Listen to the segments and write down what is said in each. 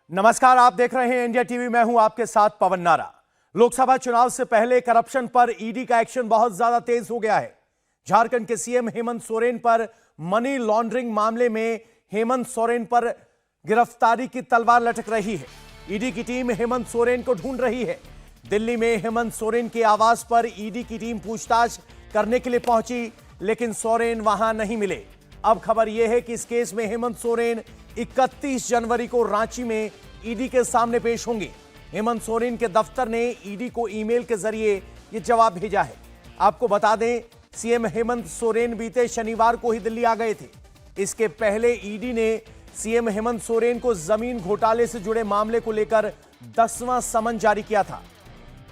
नमस्कार, आप देख रहे हैं इंडिया टीवी। मैं हूं आपके साथ पवन नारा। लोकसभा चुनाव से पहले करप्शन पर ईडी का एक्शन बहुत ज्यादा तेज हो गया है। झारखंड के सीएम हेमंत सोरेन पर मनी लॉन्ड्रिंग मामले में हेमंत सोरेन पर गिरफ्तारी की तलवार लटक रही है। ईडी की टीम हेमंत सोरेन को ढूंढ रही है। दिल्ली में हेमंत सोरेन के आवास पर ईडी की टीम पूछताछ करने के लिए पहुंची, लेकिन सोरेन वहां नहीं मिले। अब खबर यह है कि इस केस में हेमंत सोरेन 31 जनवरी को रांची में ईडी के सामने पेश होंगे। हेमंत सोरेन के दफ्तर ने ईडी को ईमेल के जरिए यह जवाब भेजा है। आपको बता दें, सीएम हेमंत सोरेन बीते शनिवार को ही दिल्ली आ गए थे। इसके पहले ईडी ने सीएम हेमंत सोरेन को जमीन घोटाले से जुड़े मामले को लेकर 10वां समन जारी किया था।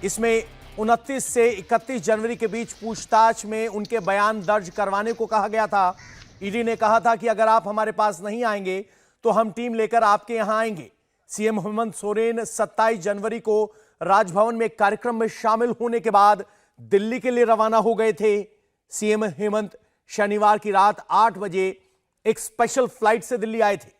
इसमें 29 से 31 जनवरी के बीच पूछताछ में उनके बयान दर्ज करवाने को कहा गया था। ईडी ने कहा था कि अगर आप हमारे पास नहीं आएंगे तो हम टीम लेकर आपके यहां आएंगे। सीएम हेमंत सोरेन 27 जनवरी को राजभवन में कार्यक्रम में शामिल होने के बाद दिल्ली के लिए रवाना हो गए थे। सीएम हेमंत शनिवार की रात 8 बजे एक स्पेशल फ्लाइट से दिल्ली आए थे।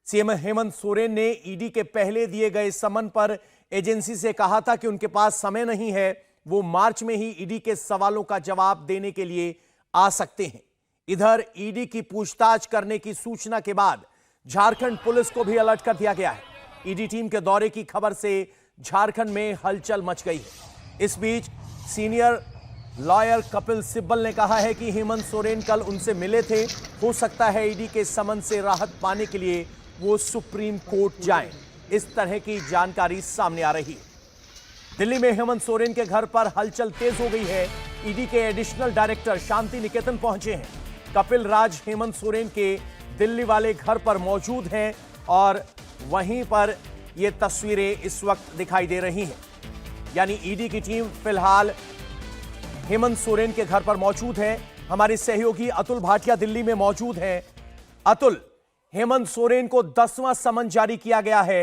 सीएम हेमंत सोरेन ने ईडी के पहले दिए गए समन पर एजेंसी से कहा था कि उनके पास समय नहीं है, वो मार्च में ही ईडी के सवालों का जवाब देने के लिए आ सकते हैं। इधर ईडी की पूछताछ करने की सूचना के बाद झारखंड पुलिस को भी अलर्ट कर दिया गया है। ईडी टीम के दौरे की खबर से झारखंड में हलचल मच गई है। इस बीच सीनियर लॉयर कपिल सिब्बल ने कहा है कि हेमंत सोरेन कल उनसे मिले थे। हो सकता है ईडी के समन से राहत पाने के लिए वो सुप्रीम कोर्ट जाएं। इस तरह की जानकारी सामने आ रही है। दिल्ली में हेमंत सोरेन के घर पर हलचल तेज हो गई है। ईडी के एडिशनल डायरेक्टर शांति निकेतन पहुंचे हैं। कपिल राज हेमंत सोरेन के दिल्ली वाले घर पर मौजूद हैं और वहीं पर ये तस्वीरें इस वक्त दिखाई दे रही हैं। यानी ईडी की टीम फिलहाल हेमंत सोरेन के घर पर मौजूद है। हमारे सहयोगी अतुल भाटिया दिल्ली में मौजूद हैं। अतुल, हेमंत सोरेन को 10वां समन जारी किया गया है।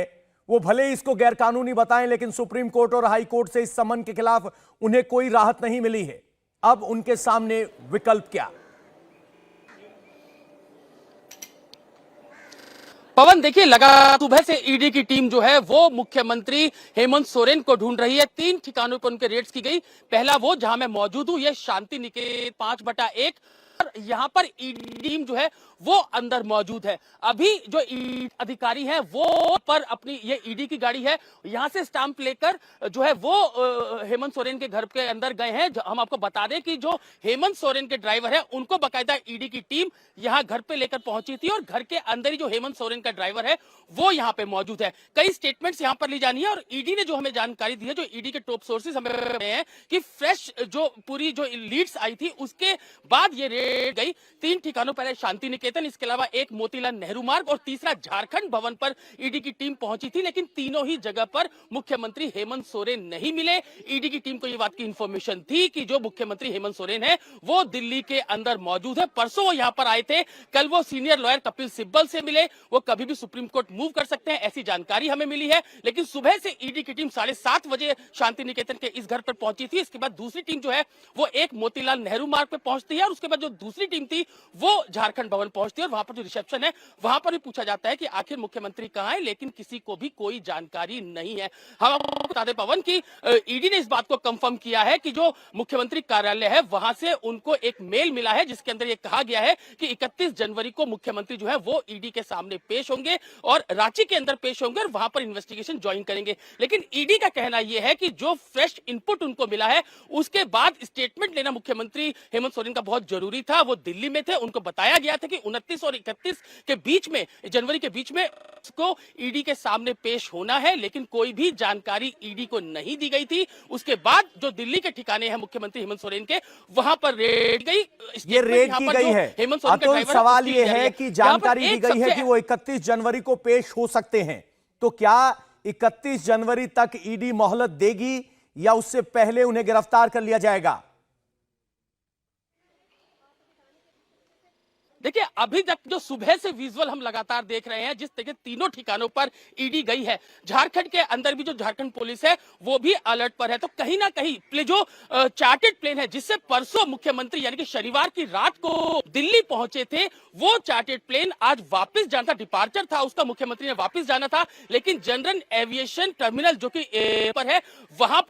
वो भले ही इसको गैरकानूनी बताएं, लेकिन सुप्रीम कोर्ट और हाई कोर्ट से इस समन के खिलाफ उन्हें कोई राहत नहीं मिली है। अब उनके सामने विकल्प क्या? पवन, देखिए, लगा सुबह से ईडी की टीम जो है वो मुख्यमंत्री हेमंत सोरेन को ढूंढ रही है। 3 ठिकानों पर उनके रेड्स की गई। पहला वो जहां मैं मौजूद हूं, ये शांति निकेतन 5/1। यहां पर ईडी टीम जो है वो अंदर मौजूद है। अभी जो अधिकारी हैं वो पर अपनी ये ईडी की गाड़ी है, यहां से स्टाम्प लेकर जो है वो हेमंत सोरेन के घर के अंदर गए हैं। हम आपको बता दें कि जो हेमंत सोरेन के ड्राइवर है उनको बाकायदा ईडी की टीम यहां घर पे लेकर पहुंची थी और घर के अंदर ही जो हेमंत सोरेन का ड्राइवर है वो यहां पे मौजूद है। कई स्टेटमेंट्स यहां पर ली जानी है और ईडी ने जो हमें जानकारी दी है, जो ईडी के टॉप सोर्सेज हमें हैं कि फ्रेश जो पूरी जो लीड्स आई थी उसके बाद ये रेड गई। 3 ठिकानों पर शांति निकेतन, इसके अलावा एक मोतीलाल नेहरू मार्ग और तीसरा झारखंड भवन पर ईडी की टीम पहुंची थी। लेकिन तीनों ही जगह पर मुख्यमंत्री हेमंत सोरेन नहीं मिले। ईडी की टीम को यह बात की इंफॉर्मेशन थी कि जो मुख्यमंत्री हेमंत सोरेन है वो दिल्ली के अंदर मौजूद है। परसों वो यहां पर आए थे, कल वो सीनियर लॉयर कपिल सिब्बल से मिले। वो कभी भी सुप्रीम कोर्ट मूव कर सकते हैं, ऐसी जानकारी हमें मिली है। लेकिन सुबह से ईडी की टीम 7:30 बजे शांति निकेतन के इस घर पर पहुंची थी। इसके बाद दूसरी टीम जो है वो एक मोतीलाल नेहरू मार्ग पे पहुंचती है और उसके बाद जो दूसरी टीम थी वो झारखंड भवन पहुंचती है और वहां पर जो रिसेप्शन है वहां पर भी पूछा जाता है कि आखिर मुख्यमंत्री कहां है, लेकिन किसी को भी कोई जानकारी नहीं है। हम आपको बता दें पवन की ईडी ने इस बात को कंफर्म किया है कि जो मुख्यमंत्री कार्यालय है वहां से उनको एक मेल मिला है जिसके अंदर यह कहा गया है कि 31 जनवरी को मुख्यमंत्री जो है वो ईडी के सामने पेश होंगे और रांची के अंदर पेश होंगे और वहां पर इन्वेस्टिगेशन ज्वाइन करेंगे। लेकिन ईडी का कहना यह है कि जो फ्रेश इनपुट उनको मिला है उसके बाद स्टेटमेंट लेना मुख्यमंत्री हेमंत सोरेन का बहुत जरूरी था। वो दिल्ली में थे, उनको बताया गया था कि 29 और 31 के बीच में, जनवरी के बीच में उसको ईडी के सामने पेश होना है, लेकिन कोई भी जानकारी ईडी को नहीं दी गई थी। उसके बाद जो दिल्ली के ठिकाने हैं मुख्यमंत्री हेमंत सोरेन के, वहां पर रेड गई। ये रेड की गई है। अतुल, सवाल ये है कि जानकारी दी गई है कि वो 31 जनवरी को पेश हो सकते हैं, तो क्या 31 जनवरी तक ईडी मोहलत देगी या उससे पहले उन्हें गिरफ्तार कर लिया जाएगा? देखिए अभी तक जो सुबह से विजुअल हम लगातार देख रहे हैं, जिस तरीके तीनों ठिकानों पर ईडी गई है, झारखंड के अंदर भी जो झारखंड पुलिस है वो भी अलर्ट पर है। तो कहीं ना कहीं जो चार्टेड प्लेन है जिससे परसों मुख्यमंत्री यानी कि शनिवार की रात को दिल्ली पहुंचे थे, वो चार्टेड प्लेन आज वापस जाना था, डिपार्चर था उसका, मुख्यमंत्री ने वापस जाना था, लेकिन जनरल एविएशन टर्मिनल जो कि पर है वहां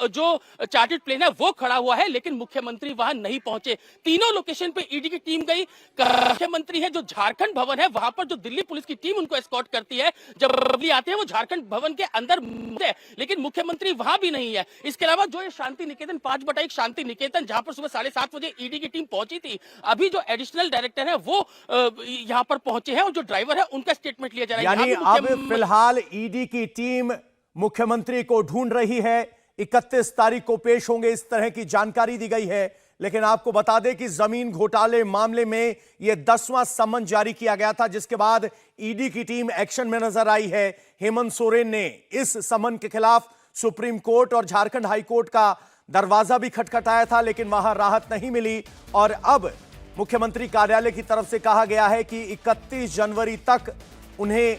जो चार्टर्ड प्लेन है वो खड़ा हुआ है, लेकिन मुख्यमंत्री वहां नहीं पहुंचे। तीनों लोकेशन पे ईडी की टीम गई। मुख्यमंत्री है जो झारखंड भवन है वहां पर जो दिल्ली पुलिस की टीम उनको एस्कॉर्ट करती है, जब आते हैं वो झारखंड भवन के अंदर है, लेकिन मुख्यमंत्री वहां भी नहीं है। इसके अलावा जो ये शांति निकेतन 5/1 शांति निकेतन जहां पर सुबह 7:30 बजे ईडी की टीम पहुंची थी, अभी जो एडिशनल डायरेक्टर है वो यहां पर पहुंचे हैं और जो ड्राइवर है उनका स्टेटमेंट लिया जा रहा है। यानी अब फिलहाल ईडी की टीम मुख्यमंत्री को ढूंढ रही है, 31 तारीख को पेश होंगे, इस तरह की जानकारी दी गई है। लेकिन आपको बता दें कि जमीन घोटाले मामले में यह 10वां समन जारी किया गया था, जिसके बाद ईडी की टीम एक्शन में नजर आई है। हेमंत सोरेन ने इस समन के खिलाफ सुप्रीम कोर्ट और झारखंड हाई कोर्ट का दरवाजा भी खटखटाया था, लेकिन वहां राहत नहीं मिली। और अब मुख्यमंत्री कार्यालय की तरफ से कहा गया है कि 31 जनवरी तक उन्हें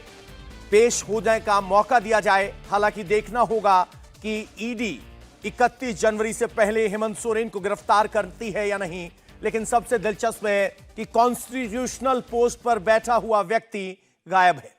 पेश होने का मौका दिया जाए। हालांकि देखना होगा कि ईडी 31 जनवरी से पहले हेमंत सोरेन को गिरफ्तार करती है या नहीं। लेकिन सबसे दिलचस्प है कि कॉन्स्टिट्यूशनल पोस्ट पर बैठा हुआ व्यक्ति गायब है।